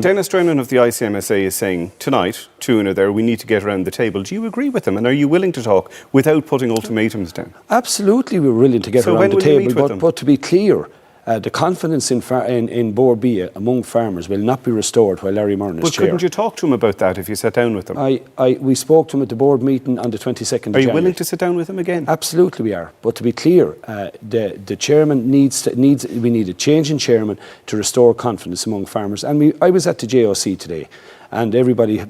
Dennis Drennan of the ICMSA is saying tonight, Tuna there, we need to get around the table. Do you agree with him, and are you willing to talk without putting ultimatums down? Absolutely, we're willing to get around the table, but to be clear, the confidence in Bord Bia among farmers will not be restored while Larry Murren is chair. But couldn't you talk to him about that if you sat down with him? We spoke to him at the board meeting on the 22nd of January. Are you willing to sit down with him again? Absolutely we are. But to be clear, the chairman we need a change in chairman to restore confidence among farmers. And I was at the JOC today, and everybody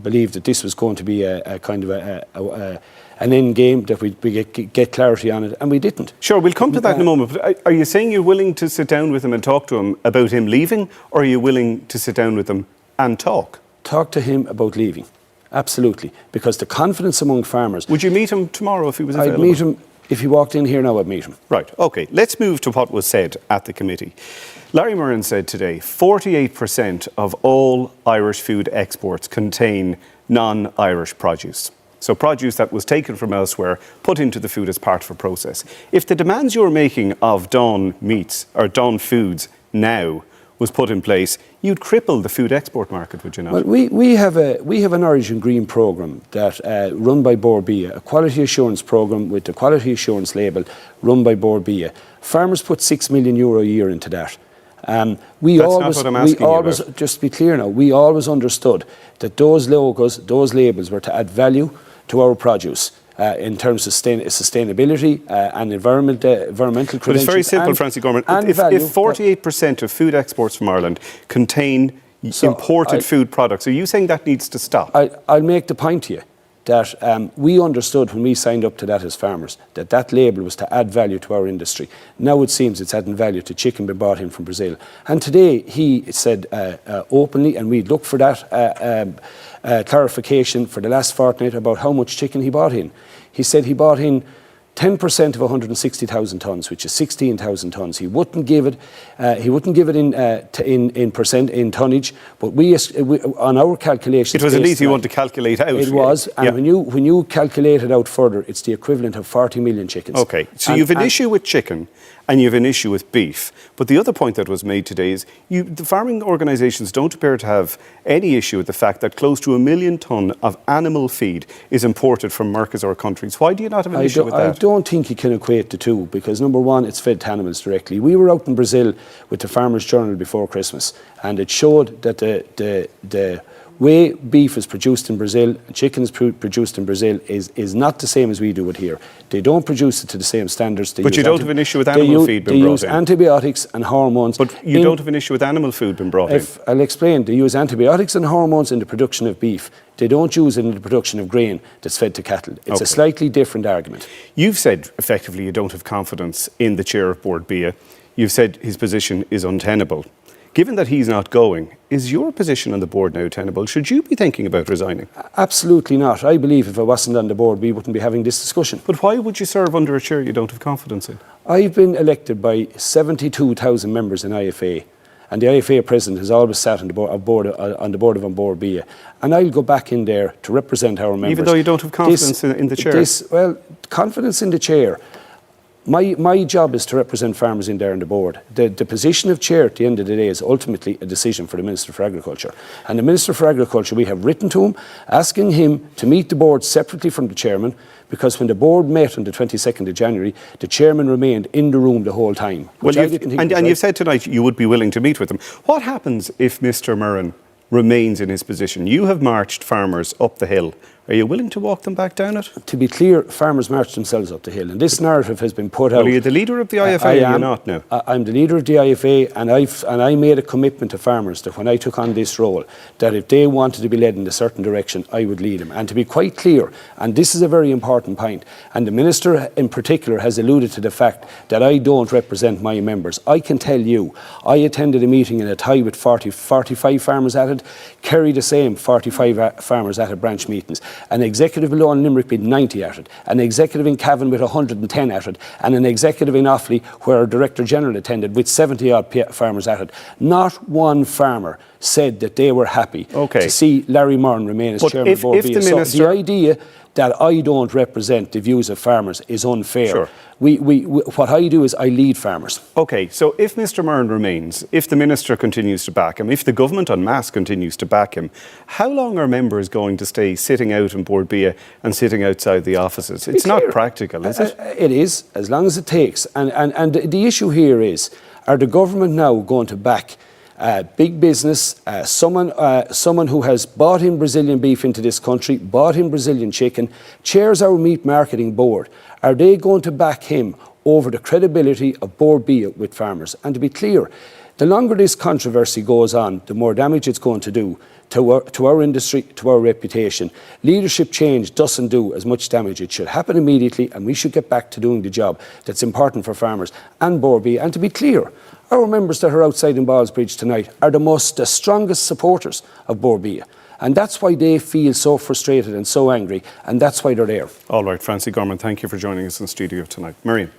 believed that this was going to be a kind of an end game, that we get clarity on it, and we didn't. Sure, we'll come to that in a moment. But are you saying you're willing to sit down with him and talk to him about him leaving, or are you willing to sit down with him and talk? Talk to him about leaving, absolutely, because the confidence among farmers... Would you meet him tomorrow if he was available? I'd meet him, if he walked in here now, I'd meet him. Right, OK. Let's move to what was said at the committee. Larry Murren said today 48% of all Irish food exports contain non-Irish produce. So produce that was taken from elsewhere, put into the food as part of a process. If the demands you're making of Dawn Meats or Dawn Foods now was put in place, you'd cripple the food export market, would you not? Well, we have an Orange and Green programme that run by Bord Bia, a quality assurance programme with the quality assurance label run by Bord Bia. Farmers put €6 million a year into that. That's not what I'm asking you about. Just to be clear now, we always understood that those logos, those labels were to add value to our produce in terms of sustainability and environmental credentials. But it's very simple, Francie Gorman. If 48% of food exports from Ireland contain imported food products, are you saying that needs to stop? I'll make the point to you that we understood when we signed up to that as farmers that label was to add value to our industry. Now it seems it's adding value to chicken being brought in from Brazil. And today he said openly, and we'd look for that clarification for the last fortnight about how much chicken he bought in. He said he bought in 10% of 160,000 tonnes, which is 16,000 tonnes. He wouldn't give it. in tonnage. But we on our calculations, it was an easy one to calculate out. It was, and when you calculate it out further, it's the equivalent of 40 million chickens. Okay, so you've an issue with chicken, and you have an issue with beef. But the other point that was made today is the farming organisations don't appear to have any issue with the fact that close to 1 million tonne of animal feed is imported from Mercosur countries. Why do you not have an issue with that? I don't think you can equate the two, because number one, it's fed to animals directly. We were out in Brazil with the Farmers Journal before Christmas, and it showed that the way beef is produced in Brazil and chicken is produced in Brazil is not the same as we do it here. They don't produce it to the same standards. But you don't have an issue with animal feed being brought in? They use antibiotics and hormones. But you don't have an issue with animal food being brought in? I'll explain. They use antibiotics and hormones in the production of beef. They don't use it in the production of grain that's fed to cattle. It's a slightly different argument. You've said, effectively, you don't have confidence in the chair of Bord Bia. You've said his position is untenable. Given that he's not going, is your position on the board now tenable? Should you be thinking about resigning? Absolutely not. I believe if I wasn't on the board, we wouldn't be having this discussion. But why would you serve under a chair you don't have confidence in? I've been elected by 72,000 members in IFA, and the IFA President has always sat on the board of Bord Bia. And I'll go back in there to represent our members. Even though you don't have confidence in the chair? Well, confidence in the chair. My job is to represent farmers in there on the board. The position of chair at the end of the day is ultimately a decision for the Minister for Agriculture. And the Minister for Agriculture, we have written to him, asking him to meet the board separately from the chairman, because when the board met on the 22nd of January, the chairman remained in the room the whole time. Well, you've said tonight you would be willing to meet with him. What happens if Mr. Murren remains in his position? You have marched farmers up the hill. Are you willing to walk them back down it? To be clear, farmers marched themselves up the hill, and this narrative has been put out. Well, are you the leader of the IFA or you're not now? I'm the leader of the IFA, and I made a commitment to farmers that when I took on this role, that if they wanted to be led in a certain direction, I would lead them. And to be quite clear, and this is a very important point, and the Minister in particular has alluded to the fact that I don't represent my members. I can tell you, I attended a meeting in Athy with 45 farmers at it, Kerry the same, 45 farmers at it, branch meetings. An executive below in Limerick with 90 at it, an executive in Cavan with 110 at it, and an executive in Offaly where our Director General attended with 70 odd farmers at it. Not one farmer said that they were happy to see Larry Murren remain as chairman of Bord Bia. So the idea that I don't represent the views of farmers is unfair. Sure. What I do is I lead farmers. OK, so if Mr Murren remains, if the Minister continues to back him, if the government en masse continues to back him, how long are members going to stay sitting out in Bord Bia and sitting outside the offices? It's not practical, is it? It is, as long as it takes. And the issue here is, are the government now going to back big business, someone who has bought in Brazilian beef into this country, bought in Brazilian chicken, chairs our meat marketing board? Are they going to back him over the credibility of Bord Bia with farmers? And to be clear, the longer this controversy goes on, the more damage it's going to do to our industry, to our reputation. Leadership change doesn't do as much damage. It should happen immediately, and we should get back to doing the job that's important for farmers and Bord Bia. And to be clear, our members that are outside in Ballsbridge tonight are the strongest supporters of Bord Bia. And that's why they feel so frustrated and so angry, and that's why they're there. All right, Francie Gorman, thank you for joining us in studio tonight. Miriam.